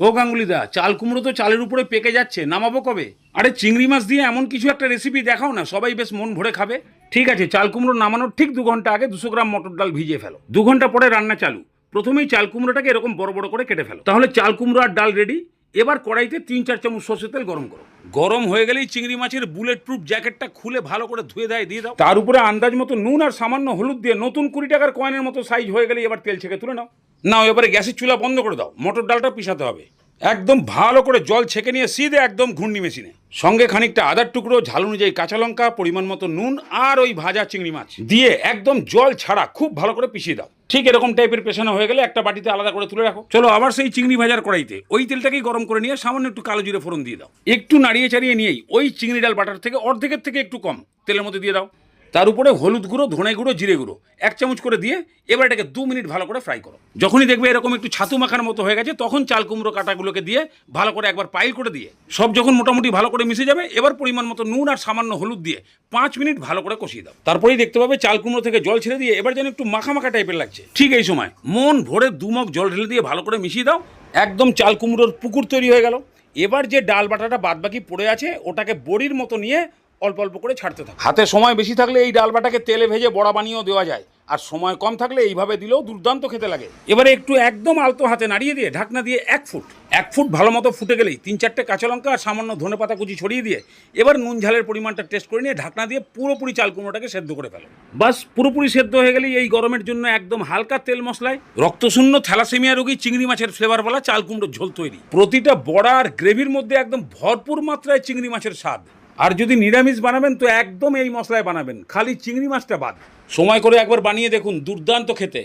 ও গাঙ্গুলিদা, চাল কুমড়ো তো চালের উপরে পেকে যাচ্ছে, নামাবো কবে? আরে চিংড়ি মাছ দিয়ে এমন কিছু একটা রেসিপি দেখাও না, সবাই বেশ মন ভরে খাবে। ঠিক আছে, চাল কুমড়ো নামানোর ঠিক 2 ঘন্টা আগে 200 গ্রাম মটর ডাল ভিজিয়ে ফেলো। 2 ঘন্টা পরে রান্না চালু। প্রথমেই চাল কুমড়োটাকে এরকম বড় বড় করে কেটে ফেলো, তাহলে চাল কুমড়ো আর ডাল রেডি। এবার কড়াইতে 3-4 চামচ সর্ষের তেল গরম করো। গরম হয়ে গেলেই চিংড়ি মাছের বুলেট প্রুফ জ্যাকেটটা খুলে ভালো করে ধুয়ে দিয়ে দাও। তার উপরে আন্দাজ মতো নুন আর সামান্য হলুদ দিয়ে নতুন 20 টাকার কয়েনের মতো সাইজ হয়ে গেলে এবার তেল ছেঁকে তুলে নাও। নাও, এবারে গ্যাসের চুলা বন্ধ করে দাও। মটর ডালটা পিষাতে হবে। একদম ভালো করে জল ছেঁকে নিয়ে সিধে একদম ঘূর্ণি মেশিনে, সঙ্গে খানিকটা আদার টুকরো, ঝাল অনুযায়ী কাঁচা লঙ্কা, পরিমাণ মতো নুন আর ওই ভাজা চিংড়ি মাছ দিয়ে একদম জল ছাড়া খুব ভালো করে পিষিয়ে দাও। ঠিক এরকম টাইপের পেছানো হয়ে গেলে একটা বাটিতে আলাদা করে তুলে রাখো। চলো আবার সেই চিংড়ি ভাজার কড়াইতে ওই তেলটাকেই গরম করে নিয়ে সামান্য একটু কালো জিরে ফোড়ন দিয়ে দাও। একটু নাড়িয়ে চাড়িয়ে নিয়েই ওই চিংড়ি ডাল বাটার থেকে অর্ধেকের থেকে একটু কম তেলের মধ্যে দিয়ে দাও। তার উপরে হলুদ গুঁড়ো, ধনে গুঁড়ো, জিরে গুঁড়ো 1 চামচ করে দিয়ে এবার এটাকে 2 মিনিট ভালো করে ফ্রাই করো। যখনই দেখবে এরকম একটু ছাতু মাখার মতো হয়ে গেছে, তখন চাল কুমড়ো কাটাগুলোকে দিয়ে ভালো করে একবার পাইল করে দিয়ে সব যখন মোটামুটি ভালো করে মিশে যাবে, এবার পরিমাণ মতো নুন আর সামান্য হলুদ দিয়ে 5 মিনিট ভালো করে কষিয়ে দাও। তারপরেই দেখতে পাবে চাল কুমড়ো থেকে জল ছেড়ে দিয়ে এবার যেন একটু মাখা মাখা টাইপের লাগছে। ঠিক এই সময় মন ভরে 2 মগ জল ঢেলে দিয়ে ভালো করে মিশিয়ে দাও। একদম চাল কুমড়োর পুকুর তৈরি হয়ে গেল। এবার যে ডাল বাটাটা বাদবাকি পড়ে আছে ওটাকে বড়ির মতো নিয়ে অল্প অল্প করে ছাড়তে থাকো। হাতে সময় বেশি থাকলে এই ডাল বাটাকে তেলে ভেজে বড়া বানিয়েও দেওয়া যায়, আর সময় কম থাকলে এইভাবে দিলেও দুর্দান্ত খেতে লাগে। এবারে একটু একদম আলতো হাতে নাড়িয়ে দিয়ে ঢাকনা দিয়ে 1 ফুট ভালো মতো ফুটে গেলেই 3-4টে কাঁচা লঙ্কা আর সামান্য ধনেপাতা কুচি ছড়িয়ে দিয়ে এবার নুন ঝালের পরিমাণটা টেস্ট করে নিয়ে ঢাকনা দিয়ে পুরোপুরি চাল কুমড়োটাকে সেদ্ধ করে ফেলো। বাস পুরোপুরি সেদ্ধ হয়ে গেলেই এই গরমের জন্য একদম হালকা তেল মশলায় রক্তশূন্য থ্যালাসেমিয়া রোগী চিংড়ি মাছের ফ্লেভারওয়ালা চাল কুমড়োর ঝোল তৈরি। প্রতিটা বড়া আর গ্রেভির মধ্যে একদম ভরপুর মাত্রায় চিংড়ি মাছের স্বাদ। আর যদি নিরামিষ বানাবেন তো একদম এই মশলায় বানাবেন, খালি চিংড়ি মাছটা বাদ। সময় করে একবার বানিয়ে দেখুন, দুর্দান্ত খেতে।